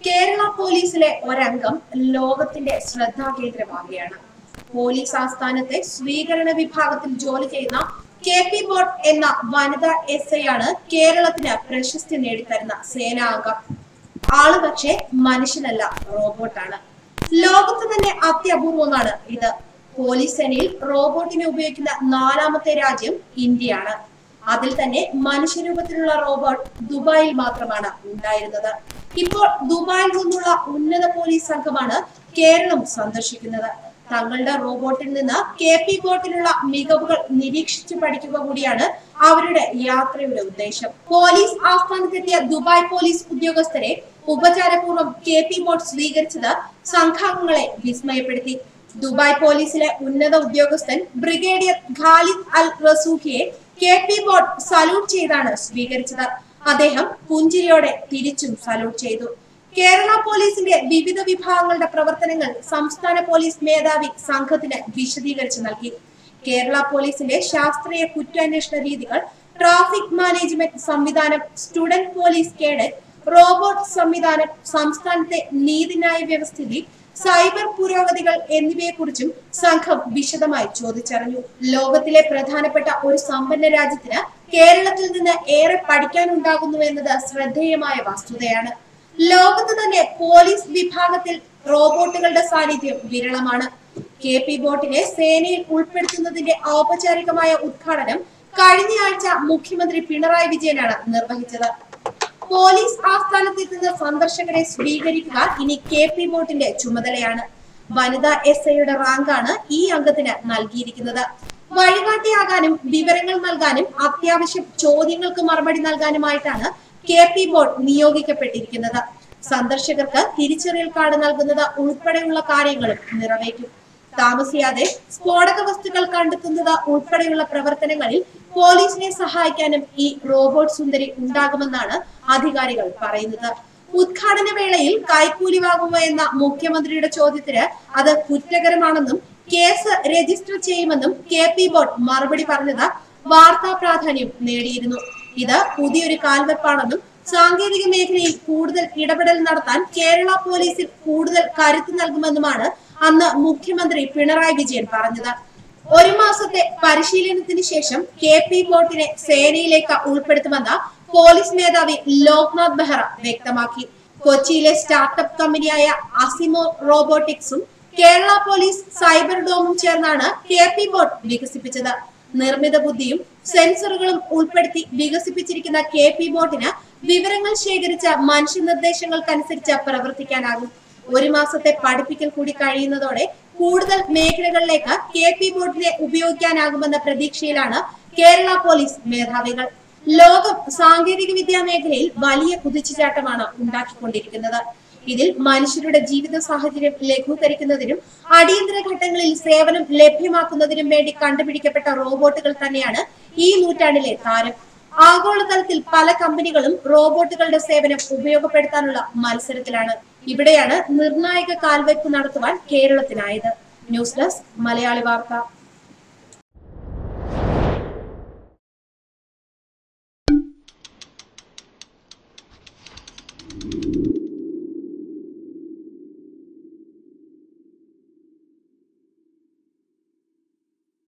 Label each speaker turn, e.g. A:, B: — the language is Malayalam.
A: കേരള പോലീസിലെ ഒരംഗം ലോകത്തിന്റെ ശ്രദ്ധാകേന്ദ്രമാവുകയാണ്. പോലീസ് ആസ്ഥാനത്തെ സ്വീകരണ വിഭാഗത്തിൽ ജോലി ചെയ്യുന്ന KP ബോട്ട് എന്ന വനിതാ SI ആണ് കേരളത്തിന് പ്രശസ്തി നേടിത്തരുന്ന സേനാ അംഗം. ആള് പക്ഷേ മനുഷ്യനല്ല, റോബോട്ടാണ്. ലോകത്ത് തന്നെ അത്യപൂർവമാണ് ഇത്. പോലീസ് സേനയിൽ റോബോട്ടിനെ ഉപയോഗിക്കുന്ന 4ാമത്തെ രാജ്യം ഇന്ത്യയാണ്. അതിൽ തന്നെ മനുഷ്യരൂപത്തിലുള്ള റോബോട്ട് ദുബായിൽ മാത്രമാണ് ഉണ്ടായിരുന്നത്. ഇപ്പോൾ ദുബായിൽ നിന്നുള്ള ഉന്നത പോലീസ് സംഘമാണ് കേരളം സന്ദർശിക്കുന്നത്. തങ്ങളുടെ റോബോട്ടിൽ നിന്ന് KP ബോട്ടിലുള്ള മികവുകൾ നിരീക്ഷിച്ചു പഠിക്കുക കൂടിയാണ് അവരുടെ യാത്രയുടെ ഉദ്ദേശം. പോലീസ് ആസ്ഥാനത്തെത്തിയ ദുബായ് പോലീസ് ഉദ്യോഗസ്ഥരെ ഉപചാരപൂർവ്വം KP ബോട്ട് സ്വീകരിച്ചത് സംഘാംഗങ്ങളെ വിസ്മയപ്പെടുത്തി. ദുബായ് പോലീസിലെ ഉന്നത ഉദ്യോഗസ്ഥൻ ബ്രിഗേഡിയർ ഖാലിദ് അൽ റസൂഖിയെ KP ബോട്ട് സല്യൂട്ട് ചെയ്താണ് സ്വീകരിച്ചത്. അദ്ദേഹം പുഞ്ചിരിയോടെ തിരിച്ചും സല്യൂട്ട് ചെയ്തു. കേരള പോലീസിന്റെ വിവിധ വിഭാഗങ്ങളുടെ പ്രവർത്തനങ്ങൾ സംസ്ഥാന പോലീസ് മേധാവി സംഘത്തിന് വിശദീകരിച്ചു നൽകി. കേരള പോലീസിന്റെ ശാസ്ത്രീയ കുറ്റാന്വേഷണ രീതികൾ, ട്രാഫിക് മാനേജ്മെന്റ് സംവിധാനം, സ്റ്റുഡന്റ് പോലീസ് കേഡറ്റ്, റോബോട്ട് സംവിധാനം, സംസ്ഥാനത്തെ നീതിന്യായ വ്യവസ്ഥിതി, സൈബർ പുരോഗതികൾ എന്നിവയെക്കുറിച്ചും സംഘം വിശദമായി ചോദിച്ചറിഞ്ഞു. ലോകത്തിലെ പ്രധാനപ്പെട്ട ഒരു സമ്പന്ന രാജ്യത്തിന് കേരളത്തിൽ നിന്ന് ഏറെ പഠിക്കാനുണ്ടാകുന്നു എന്നത് ശ്രദ്ധേയമായ വസ്തുതയാണ്. ലോകത്ത് തന്നെ പോലീസ് വിഭാഗത്തിൽ റോബോട്ടുകളുടെ സാന്നിധ്യം വിരളമാണ്. KP ബോട്ടിനെ സേനയിൽ ഉൾപ്പെടുത്തുന്നതിന്റെ ഔപചാരികമായ ഉദ്ഘാടനം കഴിഞ്ഞയാഴ്ച മുഖ്യമന്ത്രി പിണറായി വിജയനാണ് നിർവഹിച്ചത്. പോലീസ് ആസ്ഥാനത്തെത്തുന്ന സന്ദർശകരെ സ്വീകരിക്കുക ഇനി KP ബോട്ടിന്റെ ചുമതലയാണ്. വനിതാ SIയുടെ റാങ്കാണ് ഈ അംഗത്തിന് നൽകിയിരിക്കുന്നത്. വഴികാട്ടിയാകാനും വിവരങ്ങൾ നൽകാനും അത്യാവശ്യം ചോദ്യങ്ങൾക്ക് മറുപടി നൽകാനുമായിട്ടാണ് KP ബോട്ട് നിയോഗിക്കപ്പെട്ടിരിക്കുന്നത്. സന്ദർശകർക്ക് തിരിച്ചറിയൽ കാർഡ് നൽകുന്നത് ഉൾപ്പെടെയുള്ള കാര്യങ്ങളും നിറവേറ്റും. താമസിയാതെ സ്ഫോടക വസ്തുക്കൾ കണ്ടെത്തുന്നത് ഉൾപ്പെടെയുള്ള പ്രവർത്തനങ്ങളിൽ പോലീസിനെ സഹായിക്കാനും ഈ റോബോട്ട് സുന്ദരി ഉണ്ടാകുമെന്നാണ് അധികാരികൾ പറയുന്നത്. ഉദ്ഘാടന വേളയിൽ കൈക്കൂലി വാങ്ങുമോ എന്ന മുഖ്യമന്ത്രിയുടെ ചോദ്യത്തിന് അത് കുറ്റകരമാണെന്നും കേസ് രജിസ്റ്റർ ചെയ്യുമെന്നും KP ബോട്ട് മറുപടി പറഞ്ഞത് വാർത്താ പ്രാധാന്യം നേടിയിരുന്നു. ഇത് പുതിയൊരു കാൽവെപ്പാണെന്നും സാങ്കേതിക മേഖലയിൽ കൂടുതൽ ഇടപെടൽ നടത്താൻ കേരള പോലീസിൽ കൂടുതൽ കരുത്ത് നൽകുമെന്നുമാണ് അന്ന് മുഖ്യമന്ത്രി പിണറായി വിജയൻ പറഞ്ഞത്. 1 മാസത്തെ പരിശീലനത്തിന് ശേഷം KP ബോട്ടിനെ സേനയിലേക്ക് ഉൾപ്പെടുത്തുമെന്ന് പോലീസ് മേധാവി ലോക്നാഥ് ബെഹ്റ വ്യക്തമാക്കി. കൊച്ചിയിലെ സ്റ്റാർട്ടപ്പ് കമ്പനിയായ അസിമോ റോബോട്ടിക്സും കേരള പോലീസ് സൈബർ ഡോമും ചേർന്നാണ് KP ബോട്ട് വികസിപ്പിച്ചത്. നിർമ്മിത ബുദ്ധിയും സെൻസറുകളും ഉൾപ്പെടുത്തി വികസിപ്പിച്ചിരിക്കുന്ന KP ബോട്ടിന് വിവരങ്ങൾ ശേഖരിച്ച മനുഷ്യ നിർദ്ദേശങ്ങൾക്കനുസരിച്ച് പ്രവർത്തിക്കാനാകും. 1 മാസത്തെ പഠിപ്പിക്കൽ കൂടി കഴിയുന്നതോടെ കൂടുതൽ മേഖലകളിലേക്ക് KP ബോട്ടിനെ ഉപയോഗിക്കാനാകുമെന്ന പ്രതീക്ഷയിലാണ് കേരള പോലീസ് മേധാവികൾ. ലോകം സാങ്കേതിക വിദ്യാ മേഖലയിൽ വലിയ കുതിച്ചുചാട്ടമാണ് ഉണ്ടാക്കിക്കൊണ്ടിരിക്കുന്നത്. ഇതിൽ മനുഷ്യരുടെ ജീവിത സാഹചര്യം ലഘൂകരിക്കുന്നതിനും അടിയന്തര ഘട്ടങ്ങളിൽ സേവനം ലഭ്യമാക്കുന്നതിനും വേണ്ടി കണ്ടുപിടിക്കപ്പെട്ട റോബോട്ടുകൾ തന്നെയാണ് ഈ നൂറ്റാണ്ടിലെ താരം. ആഗോളതലത്തിൽ പല കമ്പനികളും റോബോട്ടുകളുടെ സേവനം ഉപയോഗപ്പെടുത്താനുള്ള മത്സരത്തിലാണ്. ഇവിടെയാണ് നിർണായക കാൽവയ്പ് നടത്തുവാൻ കേരളത്തിനായത്. ന്യൂസ് ഡെസ്ക് മലയാളി വാർത്ത.